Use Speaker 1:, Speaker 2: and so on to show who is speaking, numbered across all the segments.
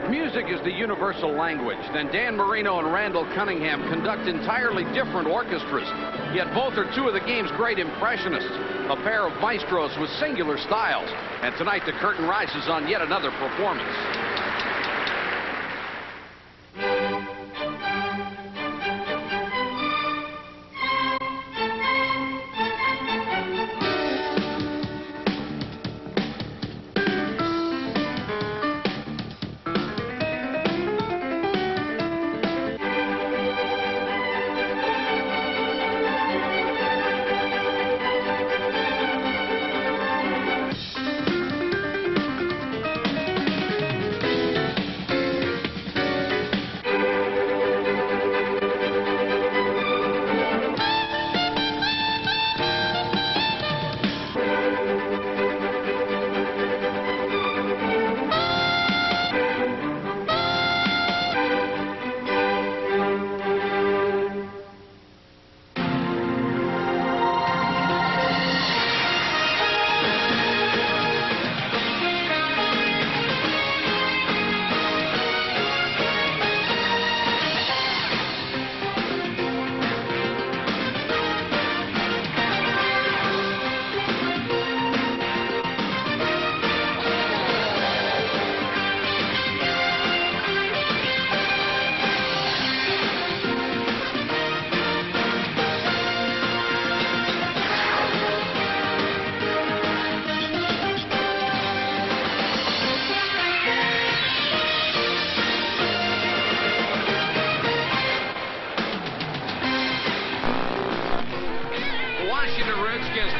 Speaker 1: If music is the universal language, then Dan Marino and Randall Cunningham conduct entirely different orchestras. Yet both are two of the game's great impressionists, a pair of maestros with singular styles. And tonight the curtain rises on yet another performance.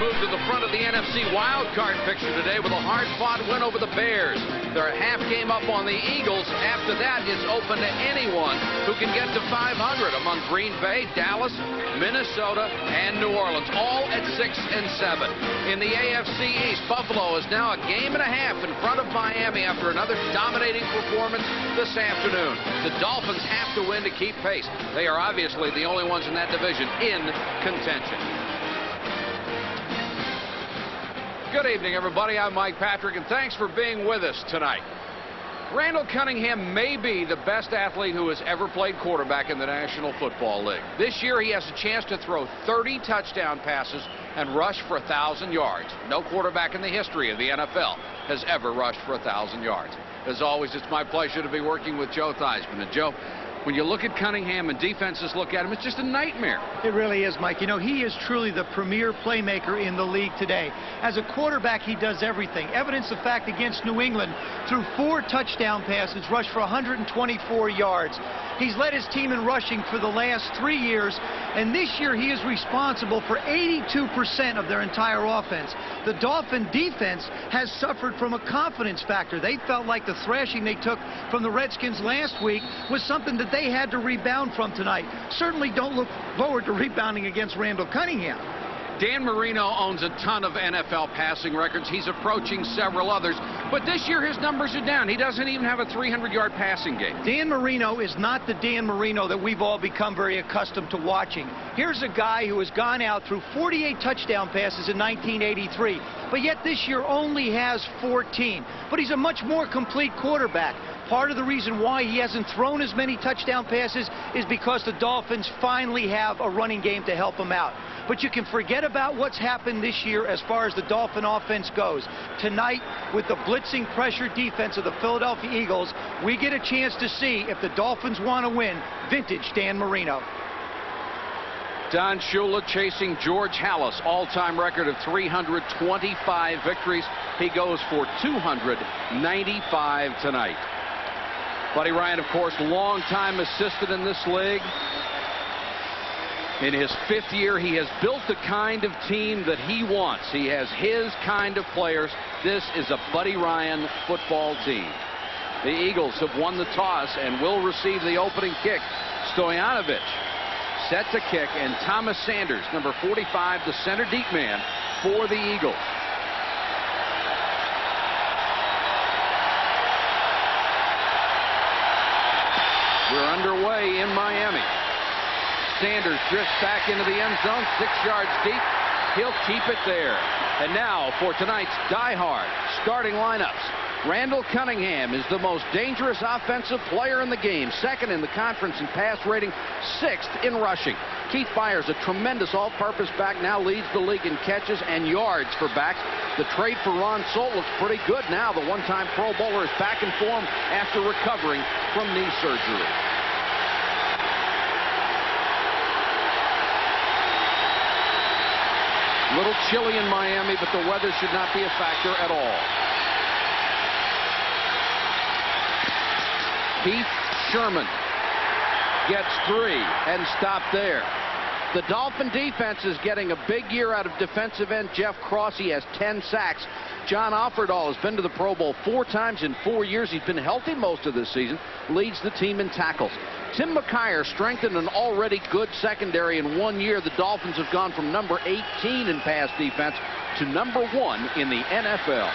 Speaker 1: Moved to the front of the NFC wildcard picture today with a hard-fought win over the Bears. They're a half game up on the Eagles. After that, it's open to anyone who can get to 500 among Green Bay, Dallas, Minnesota, and New Orleans, all at 6 and 7. In the AFC East, Buffalo is now a game and a half in front of Miami after another dominating performance this afternoon. The Dolphins have to win to keep pace. They are obviously the only ones in that division in contention. Good evening, everybody. I'm Mike Patrick, and thanks for being with us tonight. Randall Cunningham may be the best athlete who has ever played quarterback in the National Football League. This year, he has a chance to throw 30 touchdown passes and rush for 1,000 yards. No quarterback in the history of the NFL has ever rushed for 1,000 yards. As always, it's my pleasure to be working with Joe Theismann. And Joe, when you look at Cunningham and defenses look at him, it's just a nightmare. It really is, Mike. You know, he is truly the premier playmaker in the league today. As a quarterback, he does everything. Evidence of fact against New England, threw 4 touchdown passes, rushed for 124 yards. He's led his team in rushing for the last 3 years, and this year he is responsible for 82% of their entire offense. The Dolphin defense has suffered from a confidence factor. They felt like the thrashing they took from the Redskins last week was something that they had to rebound from tonight. Certainly don't look forward to rebounding against Randall Cunningham. Dan Marino owns a ton of NFL passing records. He's approaching several others. But this year his numbers are down. He doesn't even have a 300-yard passing game. Dan Marino is not the Dan Marino that we've all become very accustomed to watching. Here's a guy who has gone out through 48 touchdown passes in 1983. But yet this year only has 14. But he's a much more complete quarterback. Part of the reason why he hasn't thrown as many touchdown passes is because the Dolphins finally have a running game to help him out. But you can forget about what's happened this year as far as the Dolphin offense goes. Tonight, with the blitzing pressure defense of the Philadelphia Eagles, we get a chance to see if the Dolphins want to win vintage Dan Marino. Don Shula chasing George Halas, all-time record of 325 victories. He goes for 295 tonight. Buddy Ryan, of course, long-time assistant in this league. In his 5th year, he has built the kind of team that he wants. He has his kind of players. This is a Buddy Ryan football team. The Eagles have won the toss and will receive the opening kick. Stoyanovich set to kick, and Thomas Sanders, number 45, the center deep man for the Eagles. We're underway in Miami. Sanders drifts back into the end zone, 6 yards deep. He'll keep it there. And now for tonight's die-hard starting lineups. Randall Cunningham is the most dangerous offensive player in the game, second in the conference in pass rating, sixth in rushing. Keith Byers, a tremendous all-purpose back, now leads the league in catches and yards for backs. The trade for Ron Solt looks pretty good now. The one-time Pro Bowler is back in form after recovering from knee surgery. Little chilly in Miami, but the weather should not be a factor at all. Keith Sherman gets 3 and stopped there. The Dolphin defense is getting a big year out of defensive end Jeff Cross. He has 10 sacks. John Offerdahl has been to the Pro Bowl 4 times in 4 years. He's been healthy most of this season. Leads the team in tackles. Tim McKyer strengthened an already good secondary in 1 year. The Dolphins have gone from number 18 in pass defense to number 1 in the NFL.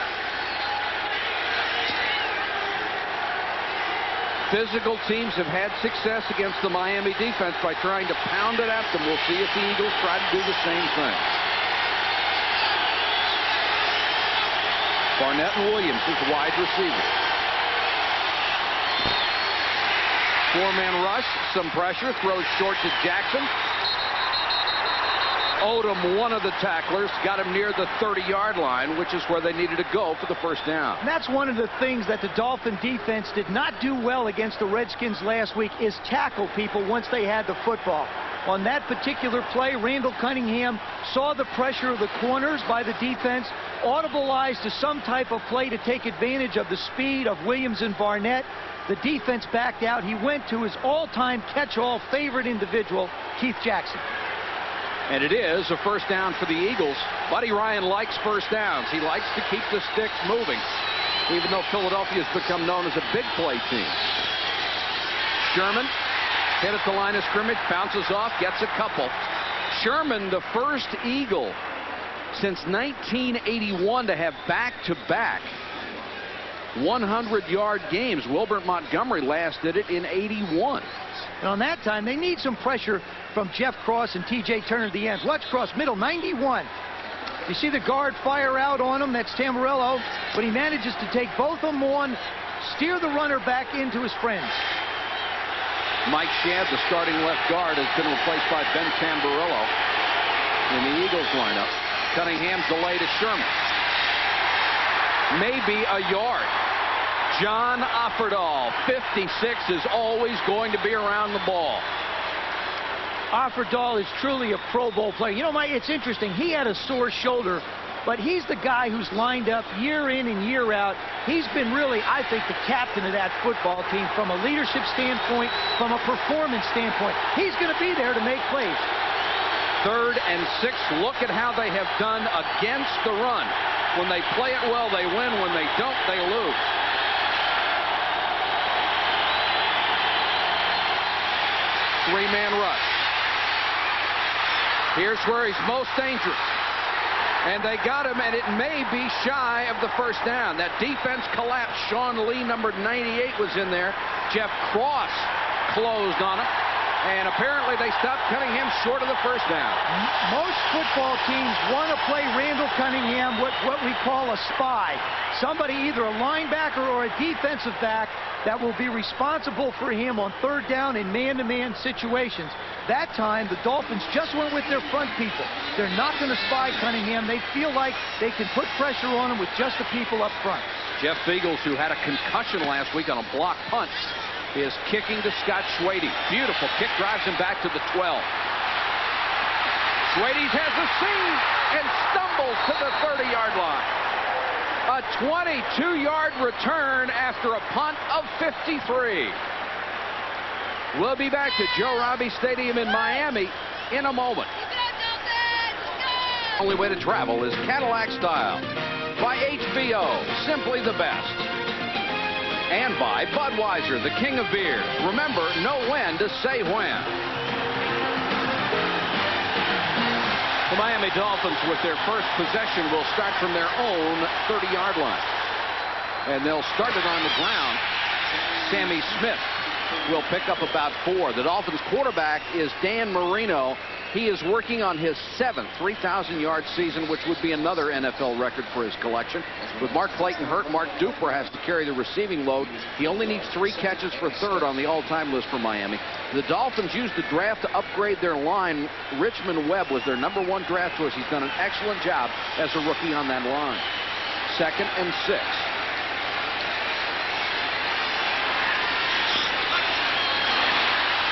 Speaker 1: Physical teams have had success against the Miami defense by trying to pound it at them. We'll see if the Eagles try to do the same thing. Barnett and Williams is wide receiver. 4-man rush, some pressure, throws short to Jackson. Odom, one of the tacklers, got him near the 30-yard line, which is where they needed to go for the first down.
Speaker 2: And that's one of the things that the Dolphin defense did not do well against the Redskins last week, is tackle people once they had the football. On that particular play, Randall Cunningham saw the pressure of the corners by the defense, audibilized to some type of play to take advantage of the speed of Williams and Barnett. The defense backed out. He went to his all-time catch-all favorite individual, Keith Jackson.
Speaker 1: And it is a first down for the Eagles. Buddy Ryan likes first downs. He likes to keep the sticks moving, even though Philadelphia has become known as a big play team. Sherman hit at the line of scrimmage, bounces off, gets a couple. Sherman, the first Eagle since 1981 to have back-to-back 100-yard games. Wilbert Montgomery last did it in 81.
Speaker 2: And on that time, they need some pressure from Jeff Cross and T.J. Turner at the ends. Watch Cross, middle, 91. You see the guard fire out on him. That's Tamburello. But he manages to take both of them on, steer the runner back into his friends.
Speaker 1: Mike Shadd, the starting left guard, has been replaced by Ben Tamburello in the Eagles lineup. Cunningham's delay to Sherman. Maybe a yard. John Offerdahl, 56, is always going to be around the ball.
Speaker 2: Offerdahl is truly a Pro Bowl player. You know, Mike, it's interesting. He had a sore shoulder, but he's the guy who's lined up year in and year out. He's been really, I think, the captain of that football team from a leadership standpoint, from a performance standpoint. He's going to be there to make plays.
Speaker 1: 3rd and 6. Look at how they have done against the run. When they play it well, they win. When they don't, they lose. Three-man rush. Here's where he's most dangerous. And they got him, and it may be shy of the first down. That defense collapsed. Sean Lee, number 98, was in there. Jeff Cross closed on him. And apparently they stopped Cunningham short of the first down.
Speaker 2: Most football teams want to play Randall Cunningham what we call a spy. Somebody, either a linebacker or a defensive back, that will be responsible for him on 3rd down in man-to-man situations. That time, the Dolphins just went with their front people. They're not going to spy Cunningham. They feel like they can put pressure on him with just the people up front.
Speaker 1: Jeff Beagles, who had a concussion last week on a block punt, is kicking to Scott Schwady. Beautiful kick, drives him back to the 12. Schwady has a seam and stumbles to the 30-yard line. A 22-yard return after a punt of 53. We'll be back to Joe Robbie Stadium in Miami in a moment. Only way to travel is Cadillac Style. By HBO, simply the best. And by Budweiser, the king of beers. Remember, know when to say when. The Miami Dolphins, with their first possession, will start from their own 30-yard line. And they'll start it on the ground. Sammy Smith will pick up about 4. The Dolphins quarterback is Dan Marino. He is working on his 7th 3,000-yard season, which would be another NFL record for his collection. With Mark Clayton hurt, Mark Duper has to carry the receiving load. He only needs 3 catches for 3rd on the all-time list for Miami. The Dolphins used the draft to upgrade their line. Richmond Webb was their #1 draft choice. He's done an excellent job as a rookie on that line. 2nd and 6.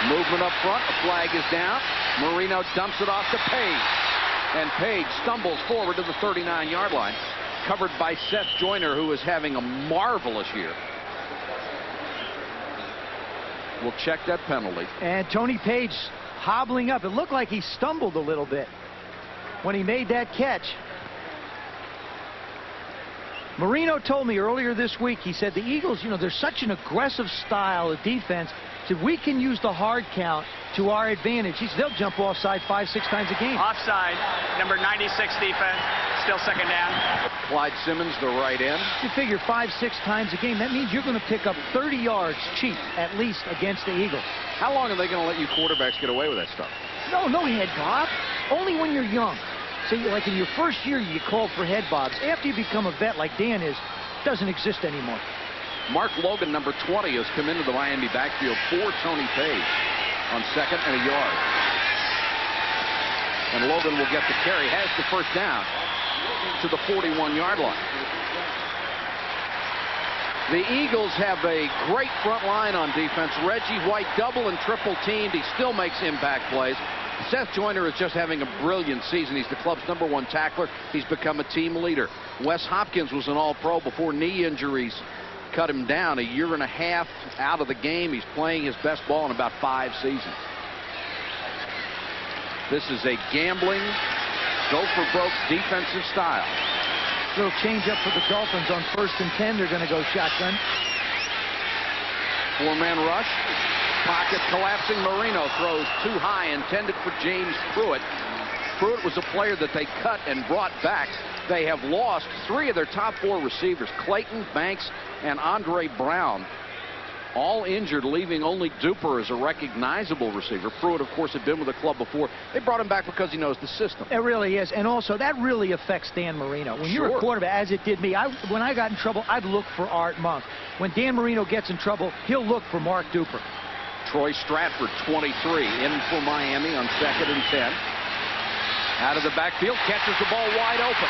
Speaker 1: Movement up front. The flag is down. Marino dumps it off to Page. And Page stumbles forward to the 39-yard line. Covered by Seth Joyner, who is having a marvelous year. We'll check that penalty.
Speaker 2: And Tony Page hobbling up. It looked like he stumbled a little bit when he made that catch. Marino told me earlier this week, he said the Eagles, you know, they're such an aggressive style of defense that we can use the hard count to our advantage. He said they'll jump offside 5-6 times a game.
Speaker 3: Offside, number 96 defense, still 2nd down.
Speaker 1: Clyde Simmons, the right end.
Speaker 2: You figure 5-6 times a game. That means you're going to pick up 30 yards cheap, at least, against the Eagles.
Speaker 1: How long are they going to let you quarterbacks get away with that stuff?
Speaker 2: No head bob. Only when you're young. So, like in your first year, you call for head bobs. After you become a vet like Dan is, it doesn't exist anymore.
Speaker 1: Mark Logan, number 20, has come into the Miami backfield for Tony Page on 2nd and a yard. And Logan will get the carry, has the 1st down to the 41-yard line. The Eagles have a great front line on defense. Reggie White double and triple teamed. He still makes impact plays. Seth Joyner is just having a brilliant season. He's the club's #1 tackler. He's become a team leader. Wes Hopkins was an all-pro before knee injuries cut him down. A year and a half out of the game. He's playing his best ball in about 5 seasons. This is a gambling, go-for-broke defensive style.
Speaker 2: Little change up for the Dolphins on 1st and 10. They're going to go shotgun.
Speaker 1: 4-man rush. Pocket collapsing. Marino throws too high, intended for James Pruitt. Pruitt was a player that they cut and brought back. They have lost 3 of their top 4 receivers, Clayton, Banks, and Andre Brown, all injured, leaving only Duper as a recognizable receiver. Pruitt, of course, had been with the club before. They brought him back because he knows the system.
Speaker 2: It really is. And also, that really affects Dan Marino. When you're a quarterback, as it did me, when I got in trouble, I'd look for Art Monk. When Dan Marino gets in trouble, he'll look for Mark Duper.
Speaker 1: Troy Stratford, 23, in for Miami on 2nd and 10. Out of the backfield, catches the ball wide open.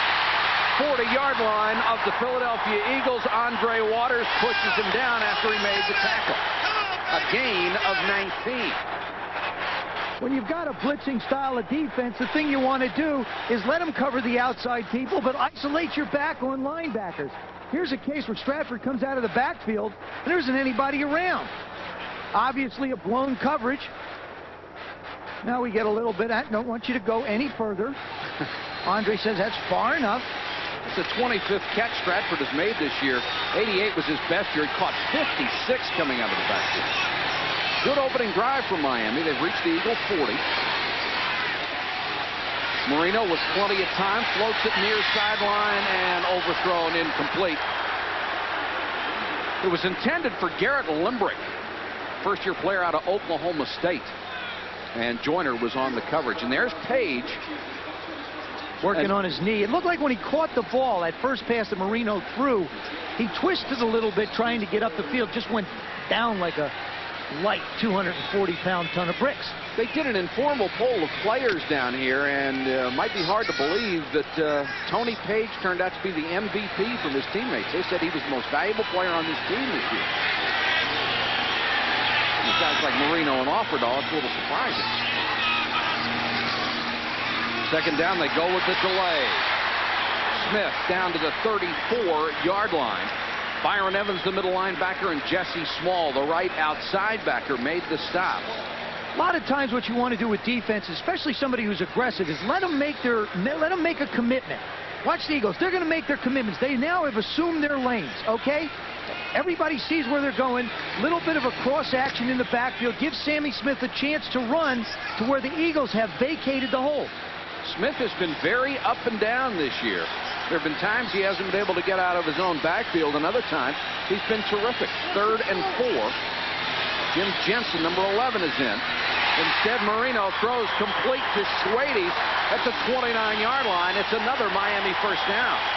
Speaker 1: 40-yard line of the Philadelphia Eagles. Andre Waters pushes him down after he made the tackle. A gain of 19.
Speaker 2: When you've got a blitzing style of defense, the thing you want to do is let them cover the outside people, but isolate your back on linebackers. Here's a case where Stratford comes out of the backfield, and there isn't anybody around. Obviously a blown coverage. Now we get a little bit. I don't want you to go any further. Andre says that's far enough.
Speaker 1: It's the 25th catch Stratford has made this year. 88 was his best year. He caught 56 coming out of the backfield. Good opening drive for Miami. They've reached the Eagle 40. Marino with plenty of time. Floats it near sideline and overthrown, incomplete. It was intended for Garrett Limbrick, first-year player out of Oklahoma State. And Joyner was on the coverage. And there's Page.
Speaker 2: Working on his knee. It looked like when he caught the ball, that first pass that Marino threw, he twisted a little bit trying to get up the field. Just went down like a light 240-pound ton of bricks.
Speaker 1: They did an informal poll of players down here, and it might be hard to believe that Tony Page turned out to be the MVP from his teammates. They said he was the most valuable player on this team this year. These guys like Marino and Offerdahl, it's a little surprising. 2nd down, they go with the delay. Smith down to the 34-yard line. Byron Evans, the middle linebacker, and Jesse Small, the right outside backer, made the stop.
Speaker 2: A lot of times what you want to do with defense, especially somebody who's aggressive, is let them make a commitment. Watch the Eagles. They're going to make their commitments. They now have assumed their lanes, okay? Everybody sees where they're going. Little bit of a cross action in the backfield. Give Sammy Smith a chance to run to where the Eagles have vacated the hole.
Speaker 1: Smith has been very up and down this year. There have been times he hasn't been able to get out of his own backfield, and other times he's been terrific. 3rd and 4. Jim Jensen, number 11, is in. Instead, Marino throws complete to Schwades at the 29-yard line. It's another Miami first down.